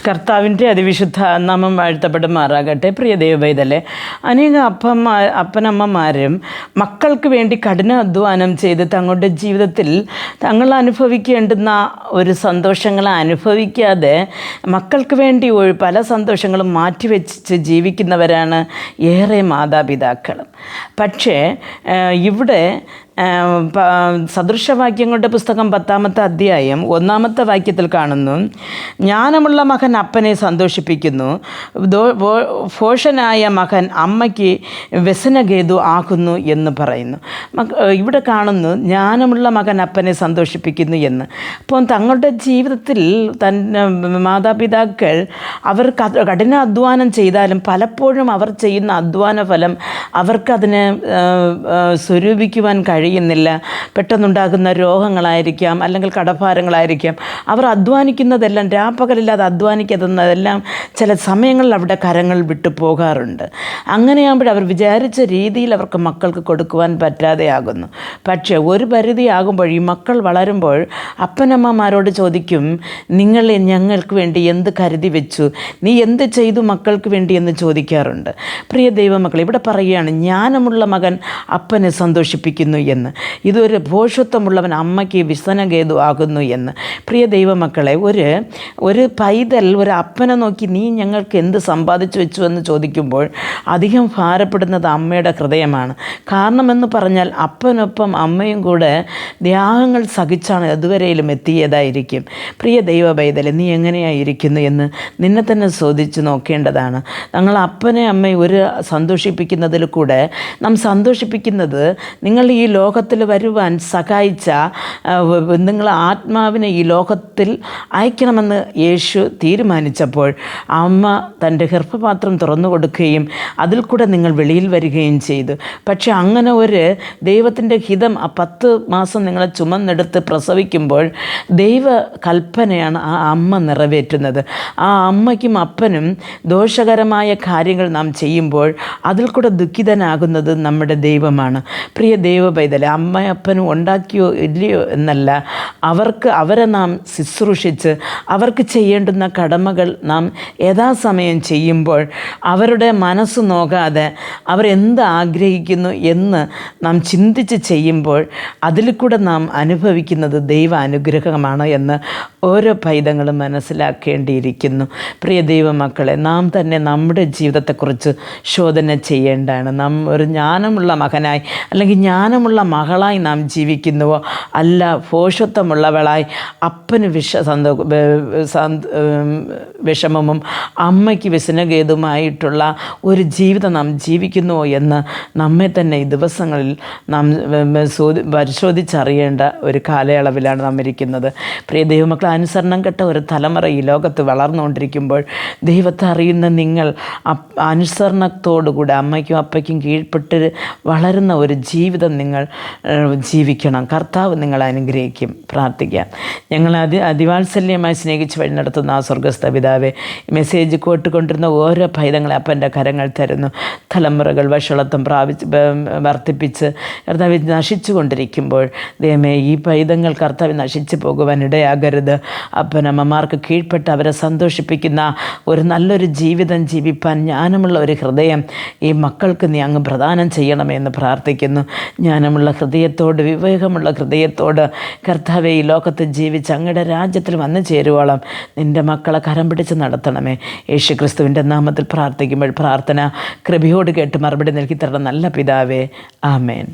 കർത്താവിൻ്റെ അതിവിശുദ്ധ നാമം വാഴ്ത്തപ്പെടുമാറാകട്ടെ. പ്രിയ ദൈവപൈതലേ, അനേക അപ്പനമ്മമാരും മക്കൾക്ക് വേണ്ടി കഠിനാധ്വാനം ചെയ്ത് തങ്ങളുടെ ജീവിതത്തിൽ തങ്ങൾ അനുഭവിക്കേണ്ടുന്ന ഒരു സന്തോഷങ്ങൾ അനുഭവിക്കാതെ മക്കൾക്ക് വേണ്ടി പല സന്തോഷങ്ങളും മാറ്റിവെച്ച് ജീവിക്കുന്നവരാണ് ഏറെ മാതാപിതാക്കളും. പക്ഷേ ഇവിടെ സദൃശവാക്യങ്ങളുടെ പുസ്തകം 10-ാമത്തെ അധ്യായം 1-ാമത്തെ വാക്യത്തിൽ കാണുന്നു, ജ്ഞാനമുള്ള മകൻ അപ്പനെ സന്തോഷിപ്പിക്കുന്നു, ഭോഷനായ മകൻ അമ്മയ്ക്ക് വ്യസനഗേതു ആകുന്നു എന്ന് പറയുന്നു. ഇവിടെ കാണുന്നു ജ്ഞാനമുള്ള മകൻ അപ്പനെ സന്തോഷിപ്പിക്കുന്നു എന്ന്. അപ്പോൾ തങ്ങളുടെ ജീവിതത്തിൽ മാതാപിതാക്കൾ അവർ കഠിനാധ്വാനം ചെയ്താലും പലപ്പോഴും അവർ ചെയ്യുന്ന അധ്വാന ഫലം അവർക്കതിന് സ്വരൂപിക്കുവാൻ കഴിയുന്നില്ല. പെട്ടെന്നുണ്ടാകുന്ന രോഗങ്ങളായിരിക്കാം, അല്ലെങ്കിൽ കടഭാരങ്ങളായിരിക്കാം. അവർ അധ്വാനിക്കുന്നതെല്ലാം രാപ്പകലില്ലാതെ അധ്വാനിക്കുന്നതെല്ലാം ചില സമയങ്ങളിൽ അവിടെ കരങ്ങൾ വിട്ടു പോകാറുണ്ട്. അങ്ങനെയാകുമ്പോൾ അവർ വിചാരിച്ച രീതിയിൽ അവർക്ക് മക്കൾക്ക് കൊടുക്കുവാൻ പറ്റാതെയാകുന്നു. പക്ഷേ ഒരു പരിധിയാകുമ്പോൾ ഈ മക്കൾ വളരുമ്പോൾ അപ്പനമ്മമാരോട് ചോദിക്കും, നിങ്ങൾ ഞങ്ങൾക്ക് വേണ്ടി എന്ത് കരുതി വെച്ചു, നീ എന്ത് ചെയ്തു മക്കൾക്ക് വേണ്ടി എന്ന് ചോദിക്കാറുണ്ട്. പ്രിയ ദൈവമക്കൾ, ഇവിടെ പറയുകയാണ് ജ്ഞാനമുള്ള മകൻ അപ്പനെ സന്തോഷിപ്പിക്കുന്നു എന്ന്. ഇതൊരു ഭോഷത്വമുള്ളവൻ അമ്മയ്ക്ക് വ്യസനഗേതു ആകുന്നു എന്ന്. പ്രിയ ദൈവമക്കളെ, ഒരു പൈതൽ ഒരു അപ്പനെ നോക്കി നീ ഞങ്ങൾക്ക് എന്ത് സമ്പാദിച്ചു വെച്ചു എന്ന് ചോദിക്കുമ്പോൾ അധികം ഭാരപ്പെടുന്നത് അമ്മയുടെ ഹൃദയമാണ്. കാരണമെന്ന് പറഞ്ഞാൽ അപ്പനൊപ്പം അമ്മയും കൂടെ ത്യാഗങ്ങൾ സഹിച്ചാണ് അതുവരെയിലും എത്തിയതായിരിക്കും. പ്രിയ ദൈവ പൈതലെ, നീ എങ്ങനെയായിരിക്കുന്നു എന്ന് നിന്നെ തന്നെ ചോദിച്ചു നോക്കേണ്ടതാണ്. ഞങ്ങൾ അപ്പനെ അമ്മയെ സന്തോഷിപ്പിക്കുന്നതിൽ കൂടെ നാം സന്തോഷിപ്പിക്കുന്നത് നിങ്ങൾ ഈ ലോകത്തിൽ വരുവാൻ സഹായിച്ച നിങ്ങൾ ആത്മാവിനെ ഈ ലോകത്തിൽ അയക്കണമെന്ന് യേശു തീരുമാനിച്ചപ്പോൾ അമ്മ തൻ്റെ ഗർഭപാത്രം തുറന്നു കൊടുക്കുകയും അതിൽ കൂടെ നിങ്ങൾ വെളിയിൽ വരികയും ചെയ്തു. പക്ഷേ അങ്ങനെ ഒരു ദൈവത്തിൻ്റെ ഹിതം 10 മാസം നിങ്ങളെ ചുമന്നെടുത്ത് പ്രസവിക്കുമ്പോൾ ദൈവ കൽപ്പനയാണ് ആ അമ്മ നിറവേറ്റുന്നത്. ആ അമ്മയ്ക്കും അപ്പനും ദോഷകരമായ കാര്യങ്ങൾ നാം ചെയ്യുമ്പോൾ അതിൽ കൂടെ ദുഃഖിതനാകുന്നത് നമ്മുടെ ദൈവമാണ്. പ്രിയ ദൈവ പൈതലെ, അമ്മയപ്പനും ഉണ്ടാക്കിയോ ഇല്ലയോ എന്നല്ല, അവരെ നാം ശുശ്രൂഷിച്ച് അവർക്ക് ചെയ്യേണ്ടുന്ന കടമകൾ നാം യഥാസമയം ചെയ്യുമ്പോൾ അവരുടെ മനസ്സ് നോക്കാതെ അവരെന്ത് ആഗ്രഹിക്കുന്നു എന്ന് നാം ചിന്തിച്ച് ചെയ്യുമ്പോൾ അതിൽ കൂടെ നാം അനുഭവിക്കുന്നത് ദൈവ അനുഗ്രഹമാണ് എന്ന് ഓരോ പൈതങ്ങളും മനസ്സിലാക്കേണ്ടിയിരിക്കുന്നു. പ്രിയ ദൈവമക്കളെ, നാം തന്നെ നമ്മുടെ ജീവിതത്തെക്കുറിച്ച് ശോധന ചെയ്യേണ്ടതാണ്. നാം ഒരു ജ്ഞാനമുള്ള മകനായി അല്ലെങ്കിൽ ജ്ഞാനമുള്ള മകളായി നാം ജീവിക്കുന്നുവോ, അല്ല ഭോഷത്വമുള്ളവളായി അപ്പന് വിഷമവും അമ്മയ്ക്ക് വ്യസനഗേതുമായിട്ടുള്ള ഒരു ജീവിതം നാം ജീവിക്കുന്നുവോ എന്ന് നമ്മെ തന്നെ ഈ ദിവസങ്ങളിൽ നാം പരിശോധിച്ചറിയേണ്ട ഒരു കാലയളവിലാണ് നാം ഇരിക്കുന്നത്. പ്രിയ ദൈവമക്കളെ, അനുസരണം കെട്ട ഒരു തലമുറ ഈ ലോകത്ത് വളർന്നുകൊണ്ടിരിക്കുമ്പോൾ ദൈവത്തെ അറിയുന്ന നിങ്ങൾ അനുസരണത്തോടുകൂടി അമ്മയ്ക്കും അപ്പയ്ക്കും കീഴ്പ്പെട്ട് വളരുന്ന ഒരു ജീവിതം നിങ്ങൾ ജീവിക്കണം. കർത്താവ് നിങ്ങളെ അനുഗ്രഹിക്കും. പ്രാർത്ഥിക്കാം. ഞങ്ങൾ അതിവാത്സല്യമായി സ്നേഹിച്ച് വഴി നടത്തുന്ന ആ സ്വർഗസ്ഥ പിതാവേ, മെസ്സേജ് കേട്ടുകൊണ്ടിരുന്ന ഓരോ പൈതങ്ങളെ അപ്പൻ്റെ കരങ്ങൾ തരുന്നു. തലമുറകൾ വഷളത്വം വർദ്ധിപ്പിച്ച് കർത്താവ് നശിച്ചു കൊണ്ടിരിക്കുമ്പോൾ ദൈവമേ, ഈ പൈതങ്ങൾ കർത്താവ് നശിച്ചു പോകുവാൻ ഇടയാകരുത്. അപ്പനമ്മമാർക്ക് കീഴ്പ്പെട്ട് അവരെ സന്തോഷിപ്പിക്കുന്ന ഒരു നല്ലൊരു ജീവിതം ജീവിപ്പാൻ ജ്ഞാനമുള്ള ഒരു ഹൃദയം ഈ മക്കൾക്ക് നീ അങ്ങ് പ്രദാനം ചെയ്യണമെന്ന് പ്രാർത്ഥിക്കുന്നു. ജ്ഞാനമുള്ള ഹൃദയത്തോട്, വിവേകമുള്ള ഹൃദയത്തോട് കർത്താവെ ഈ ലോകത്ത് ജീവിച്ച് അങ്ങയുടെ രാജ്യത്തിൽ വന്നു ചേരുവോളം നിൻ്റെ മക്കളെ കരം പിടിച്ച് നടത്തണമേ. യേശു ക്രിസ്തുവിൻ്റെ നാമത്തിൽ പ്രാർത്ഥിക്കുമ്പോൾ പ്രാർത്ഥന കൃപയോട് കേട്ട് മറുപടി നൽകി തരണം നല്ല പിതാവേ. ആമേൻ.